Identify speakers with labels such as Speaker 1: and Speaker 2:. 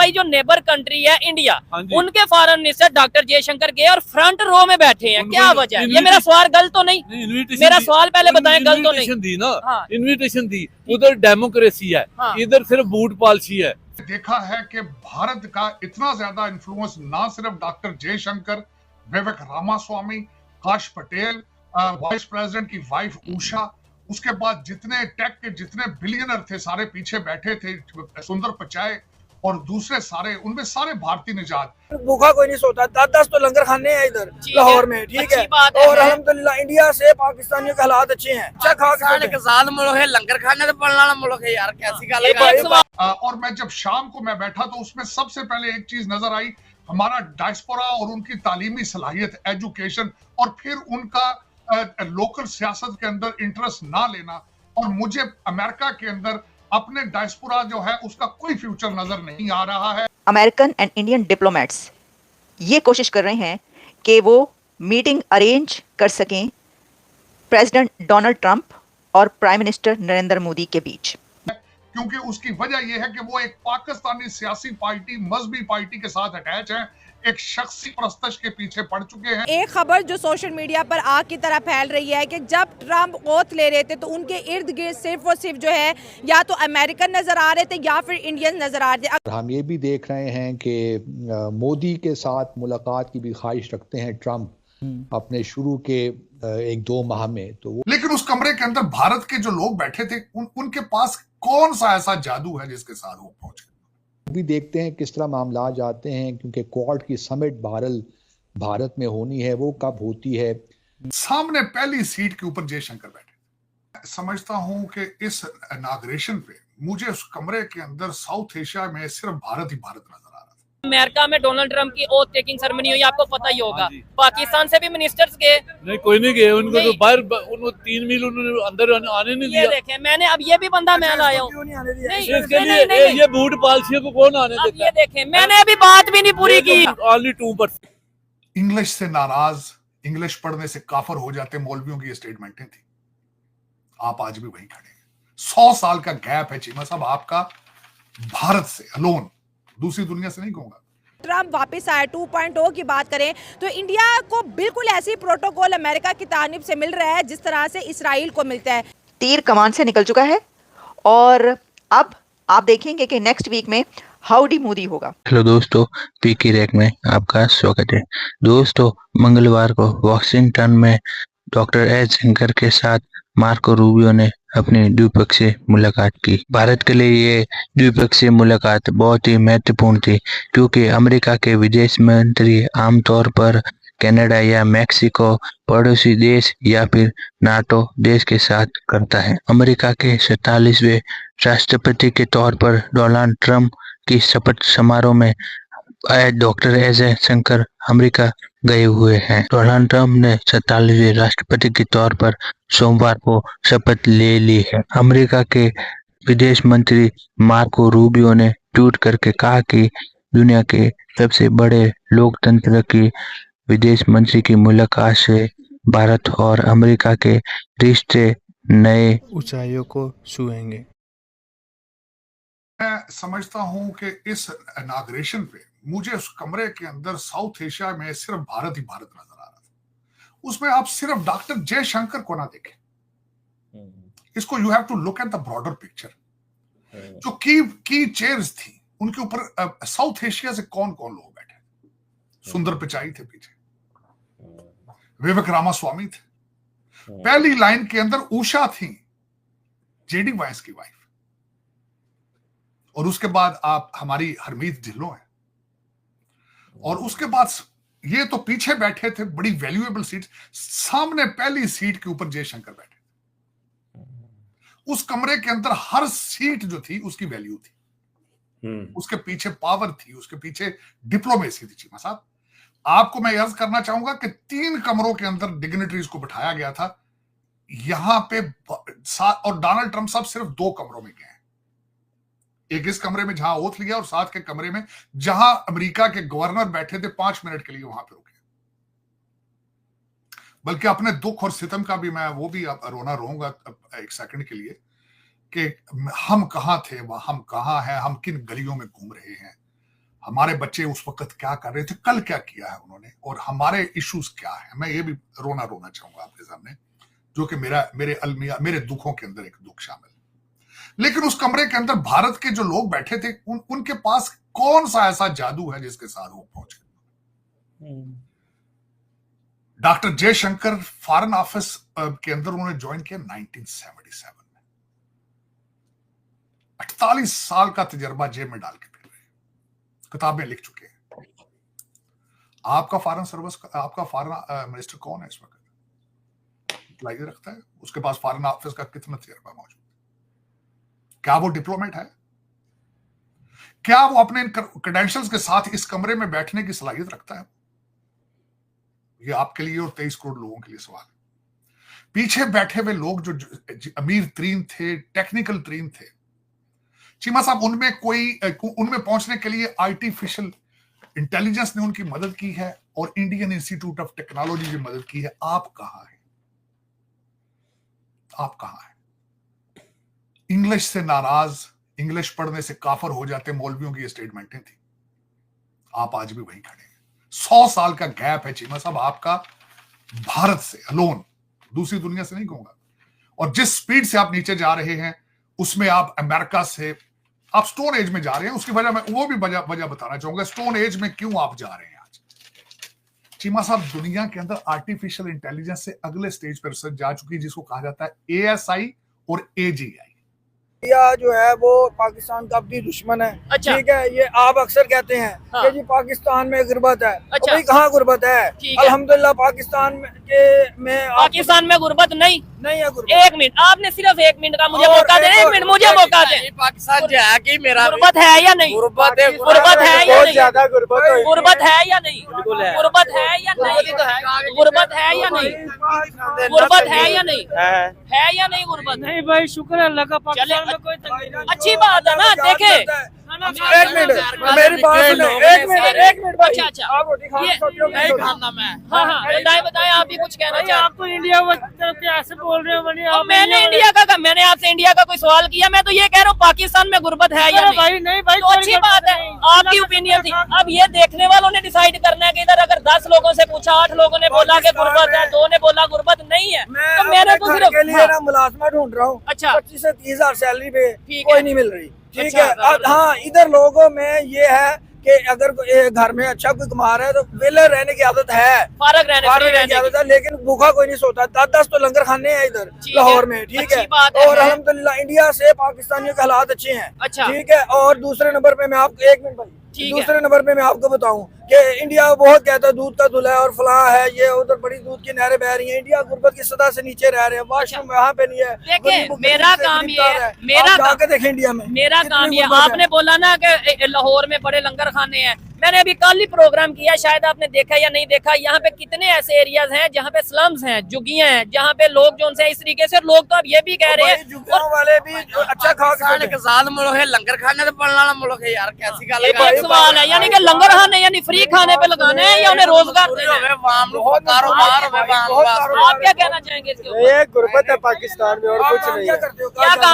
Speaker 1: भाई जो neighbour country है इंडिया,
Speaker 2: हाँ जी।
Speaker 1: उनके फॉरेन मिनिस्टर डॉक्टर जयशंकर गए और फ्रंट रो में बैठे हैं, क्या वजह है? ये मेरा सवाल गलत तो नहीं? मेरा सवाल पहले बताएं, गलत तो नहीं?
Speaker 2: इनविटेशन दी ना,
Speaker 1: हाँ।
Speaker 2: इनविटेशन दी। उधर डेमोक्रेसी है,
Speaker 1: हाँ।
Speaker 2: इधर सिर्फ बूट पॉलिसी है।
Speaker 3: देखा है कि भारत का इतना ज्यादा इन्फ्लुएंस ना सिर्फ डॉक्टर जयशंकर, विवेक रामास्वामी, काश पटेल, वाइस प्रेसिडेंट की वाइफ उषा, उसके बाद जितने टेक के जितने बिलियनर थे सारे पीछे बैठे थे, सुंदर पिचाई और दूसरे सारे, उनमें सारे भारतीय निजात।
Speaker 4: भूखा कोई नहीं सोता, 10 तो लंगर खाने हैं इधर लाहौर में, ठीक है।
Speaker 1: बात
Speaker 4: और अल्हम्दुलिल्लाह इंडिया से पाकिस्तानियों के हालात अच्छे हैं। अच्छा खा
Speaker 5: के साथ मुल्क है, लंगर खाने तो पड़ने वाला मुल्क है यार, कैसी गल है।
Speaker 3: और मैं जब शाम को मैं बैठा तो उसमें सबसे पहले एक चीज नजर आई, हमारा डायस्पोरा और उनकी तालीमी सलाहियत, एजुकेशन, और फिर उनका लोकल सियासत के अंदर इंटरेस्ट ना लेना। और मुझे अमेरिका के अंदर अपने डायस्पोरा जो है उसका कोई फ्यूचर नजर नहीं आ रहा है।
Speaker 6: अमेरिकन एंड इंडियन डिप्लोमेट्स ये कोशिश कर रहे हैं कि वो मीटिंग अरेंज कर सकें प्रेसिडेंट डोनाल्ड ट्रंप और प्राइम मिनिस्टर नरेंद्र मोदी के बीच,
Speaker 3: क्योंकि उसकी वजह यह है कि वो एक पाकिस्तानी सियासी पार्टी, मजहबी पार्टी के साथ अटैच है, एक शख्सी परस्तश के पीछे पड़ चुके हैं।
Speaker 7: एक खबर जो सोशल मीडिया पर आग की तरह फैल रही है कि जब ट्रंप ओथ ले रहे थे तो उनके इर्द गिर्द सिर्फ और सिर्फ जो है या तो अमेरिकन नजर आ रहे थे या फिर इंडियन नजर आ रहे थे।
Speaker 8: हम ये भी देख रहे हैं कि मोदी के साथ मुलाकात की भी ख्वाहिश रखते हैं ट्रंप अपने शुरू के 1-2 माह में। तो
Speaker 3: लेकिन उस कमरे के अंदर भारत के जो लोग बैठे थे उनके पास कौन सा ऐसा जादू है जिसके साथ वो पहुंचे?
Speaker 8: भी देखते हैं किस तरह मामला जाते हैं, क्योंकि क्वाड की समिट भारत में होनी है, वो कब होती है।
Speaker 3: सामने पहली सीट के ऊपर जयशंकर बैठे। समझता हूं कि इस इनॉग्रेशन पे मुझे उस कमरे के अंदर साउथ एशिया में सिर्फ भारत ही भारत नजर आ रहा था।
Speaker 1: अमेरिका में डोनाल्ड ट्रंप की ओथ टेकिंग सेरेमनी हुई, आपको पता ही होगा। पाकिस्तान से भी मिनिस्टर्स गए?
Speaker 2: नहीं, कोई नहीं गए। उनको तो बाहर, उनको 3 मील उन्होंने अंदर आने नहीं दिया।
Speaker 1: ये देखें, मैंने अब ये भी बंदा मैं लाया हूँ,
Speaker 2: इसके लिए ये बूट पॉलिसी को कौन आने
Speaker 1: अब
Speaker 2: देता?
Speaker 1: ये देखें, मैंने अभी बात भी नहीं पूरी की।
Speaker 2: ओनली 2%।
Speaker 3: इंग्लिश से नाराज, इंग्लिश पढ़ने से काफर हो जाते मौलवियों की ये स्टेटमेंटें थी। आप आज भी वहीं खड़े हैं। 100 साल का गैप है चीमा साहब आपका भारत से, अलोन, दूसरी दुनिया से नहीं कहूंगा।
Speaker 7: ट्रंप वापस आए, 2.0 की बात करें तो इंडिया को बिल्कुल ऐसी प्रोटोकॉल अमेरिका की तानीब से मिल रहा है जिस तरह से इसराइल को मिलता है।
Speaker 6: तीर कमान से निकल चुका है और अब आप देखेंगे कि नेक्स्ट वीक में हाउडी मोदी होगा।
Speaker 9: हेलो दोस्तों, पीकी रैक में आपका स्वागत है। दोस्तों, मंगलवार को वॉशिंगटन में डॉक्टर एस जयशंकर के साथ मार्को रूबियो ने अपनी द्विपक्षीय मुलाकात की। भारत के लिए ये द्विपक्षीय मुलाकात बहुत ही महत्वपूर्ण थी, क्योंकि अमेरिका के विदेश मंत्री आमतौर पर कनाडा या मैक्सिको पड़ोसी देश या फिर नाटो देश के साथ करता है। अमेरिका के 47वें राष्ट्रपति के तौर पर डोनाल्ड ट्रंप की शपथ समारोह में डॉक्टर एस जयशंकर अमेरिका गए हुए हैं। डोनाल्ड ट्रंप ने 47वें राष्ट्रपति के तौर पर सोमवार को शपथ ले ली है। अमेरिका के विदेश मंत्री मार्को रूबियो ने ट्वीट करके कहा कि दुनिया के सबसे बड़े लोकतंत्र की विदेश मंत्री की मुलाकात से भारत और अमेरिका के रिश्ते नए
Speaker 10: ऊंचाइयों को छुएंगे।
Speaker 3: मैं समझता हूं कि इस इनॉग्रेशन पे मुझे उस कमरे के अंदर साउथ एशिया में सिर्फ भारत ही भारत नजर आ रहा था। उसमें आप सिर्फ डॉक्टर जयशंकर को ना देखें, इसको you have to look at the broader picture. जो की चेयर्स थी उनके ऊपर साउथ एशिया से कौन कौन लोग बैठे? सुंदर पिचाई थे पीछे, विवेक रामास्वामी थे, पहली लाइन के अंदर उषा थी, जेडी वाइस की वाइफ, और उसके बाद आप हमारी हरमीत ढिल्लों हैं, और उसके बाद ये तो पीछे बैठे थे, बड़ी वैल्यूएबल सीट। सामने पहली सीट के ऊपर जयशंकर बैठे। उस कमरे के अंदर हर सीट जो थी उसकी वैल्यू थी, उसके पीछे पावर थी, उसके पीछे डिप्लोमेसी थी। चीमा साहब, आपको मैं अर्ज करना चाहूंगा कि 3 कमरों के अंदर डिग्निटरीज को बिठाया गया था यहां पे, और डोनाल्ड ट्रंप साहब सिर्फ 2 कमरों में गए। एक इस कमरे में जहां ओथ लिया, और साथ के कमरे में जहां अमेरिका के गवर्नर बैठे थे 5 मिनट के लिए वहां पे रुके। बल्कि अपने दुख और सितम का भी मैं वो भी रोना रोऊंगा एक सेकंड के लिए कि हम कहां थे, हम कहां हैं, हम किन गलियों में घूम रहे हैं। हमारे बच्चे उस वक्त क्या कर रहे थे, कल क्या किया है उन्होंने, और हमारे इश्यूज क्या है। मैं ये भी रोना चाहूंगा आपके सामने, जो कि मेरे दुखों के अंदर एक दुख शामिल है। लेकिन उस कमरे के अंदर भारत के जो लोग बैठे थे, उनके पास कौन सा ऐसा जादू है जिसके साथ वो पहुंचे। डॉक्टर जयशंकर फॉरेन ऑफिस के अंदर उन्होंने ज्वाइन किया 1977 में। 48 साल का तजर्बा जेब में डाल के फिर रहे, किताबें लिख चुके हैं। आपका फॉरेन मिनिस्टर कौन है इस वक्त, लाइए रखता है, उसके पास फॉरेन ऑफिस का कितना तजर्बा मौजूद है? क्या वो डिप्लोमेट है? क्या वो अपने क्रेडेंशियल्स के साथ इस कमरे में बैठने की सलाहियत रखता है? ये आपके लिए और 23 करोड़ लोगों के लिए सवाल है। पीछे बैठे हुए लोग जो अमीर तरीन थे, टेक्निकल तरीन थे, चीमा साहब, उनमें पहुंचने के लिए आर्टिफिशियल इंटेलिजेंस ने उनकी मदद की है और इंडियन इंस्टीट्यूट ऑफ टेक्नोलॉजी की मदद की है। आप कहां हैं? आप कहां हैं? इंग्लिश से नाराज, इंग्लिश पढ़ने से काफर हो जाते मौलवियों की स्टेटमेंटें थी। आप आज भी वहीं खड़े हैं। 100 साल का गैप है चीमा साहब आपका भारत से अलोन, दूसरी दुनिया से नहीं कहूंगा। और जिस स्पीड से आप नीचे जा रहे हैं उसमें आप अमेरिका से आप स्टोन एज में जा रहे हैं। उसकी वजह मैं वो भी वजह बताना चाहूंगा, स्टोन एज में क्यों आप जा रहे हैं आज। चीमा साहब, दुनिया के अंदर आर्टिफिशियल इंटेलिजेंस से अगले स्टेज पर रिसर्च जा चुकी है, जिसको कहा जाता है ASI और AGI।
Speaker 4: इंडिया जो है वो पाकिस्तान का भी दुश्मन है।
Speaker 1: अच्छा।
Speaker 4: ठीक है, ये आप अक्सर कहते हैं कि जी पाकिस्तान में गुर्बत है।
Speaker 1: अच्छा।
Speaker 4: भाई कहाँ गुर्बत है? अल्हम्दुलिल्लाह पाकिस्तान में
Speaker 1: गुर्बत नहीं
Speaker 4: है गुर्बत।
Speaker 1: 1 मिनट, आपने सिर्फ 1 मिनट का मुझे मौका दें। 1 मिनट मुझे मौका दें।
Speaker 5: पाकिस्तान जो है कि मेरा
Speaker 1: गुर्बत है या नहीं?
Speaker 5: गुर्बत है,
Speaker 1: गुर्बत है या नहीं?
Speaker 4: ज्यादा गुर्बत है।
Speaker 1: गुर्बत है या नहीं? गुर्बत है या नहीं? गुर्बत है या नहीं? गुर्बत है या नहीं? है या नहीं गुर्बत?
Speaker 11: नहीं भाई, शुक्र है अल्लाह का, पाकिस्तान में कोई तंगी नहीं।
Speaker 1: अच्छी बात है ना। देखे,
Speaker 4: एक मिनट मेरी बात सुनो। एक मिनट भाई,
Speaker 1: अच्छा।
Speaker 4: आप रोटी
Speaker 5: नहीं खाना मैं।
Speaker 1: हाँ, बताएं आप भी कुछ कहना
Speaker 11: भाई
Speaker 1: चाहते हैं।
Speaker 11: आप तो इंडिया से ऐसे बोल रहे हो।
Speaker 1: मैंने आपसे इंडिया का कोई सवाल किया? मैं तो ये कह रहा हूँ पाकिस्तान में गुर्बत है या नहीं?
Speaker 11: भाई नहीं भाई,
Speaker 1: तो अच्छी बात है, आपकी ओपिनियन थी। अब ये देखने वालों ने डिसाइड करना है कि इधर अगर 10 लोगों से पूछा, 8 लोगों ने बोला कि गुर्बत है, 2 ने बोला गुर्बत नहीं है, तो मैंने तो सिर्फ
Speaker 4: के लिए ना मुलाजमत ढूंढ रहा हूँ।
Speaker 1: अच्छा।
Speaker 4: 25 से 30 हजार सैलरी पे
Speaker 1: ठीक
Speaker 4: कोई
Speaker 1: है।
Speaker 4: नहीं मिल रही। ठीक
Speaker 1: अच्छा,
Speaker 4: है। अब हाँ, इधर लोगों में ये है कि अगर घर में अच्छा कोई कमा रहा है तो वेले रहने की आदत है,
Speaker 1: फारग रहने
Speaker 4: की आदत है, लेकिन भूखा कोई नहीं सोता। 10 तो लंगर खाने हैं इधर लाहौर में। ठीक है। और अल्हम्दुलिल्लाह इंडिया से पाकिस्तानियों के हालात अच्छे हैं।
Speaker 1: अच्छा।
Speaker 4: ठीक है। और दूसरे नंबर पे मैं आपको 1 मिनट भाई, दूसरे नंबर पे मैं आपको बताऊं कि इंडिया बहुत कहता है दूध का धुला है और फलां है, ये उधर बड़ी दूध की नहरें बह रही हैं। इंडिया गुर्बत की सतह से नीचे रह रहे हैं, वाशरूम वहाँ पे नहीं है।
Speaker 1: देखिए, मेरा काम ये है,
Speaker 4: जाके देखें इंडिया में
Speaker 1: मेरा काम ये, आपने बोला ना कि लाहौर में बड़े लंगर खाने हैं। मैंने अभी कल ही प्रोग्राम किया, शायद आपने देखा या नहीं देखा। यहाँ पे कितने ऐसे एरियाज हैं जहाँ पे स्लम्स हैं, झुग्गियां हैं, जहाँ पे लोग जो उनसे इस तरीके से, लोग तो अब ये भी कह रहे हैं
Speaker 4: झुग्गियों वाले भी अच्छा खा
Speaker 5: मुल्क है, लंगर खाने तो पड़ने वाला मुल्क है यार। कैसी गल
Speaker 1: एक सवाल है, यानी कि लंगर खाने यानी फ्री खाने पे लगाना है या उन्हें रोजगार देना है?
Speaker 5: कारोबार।
Speaker 1: आप क्या कहना चाहेंगे इसके ऊपर?
Speaker 11: ये गुर्बत है पाकिस्तान में और कुछ नहीं है।
Speaker 1: क्या काम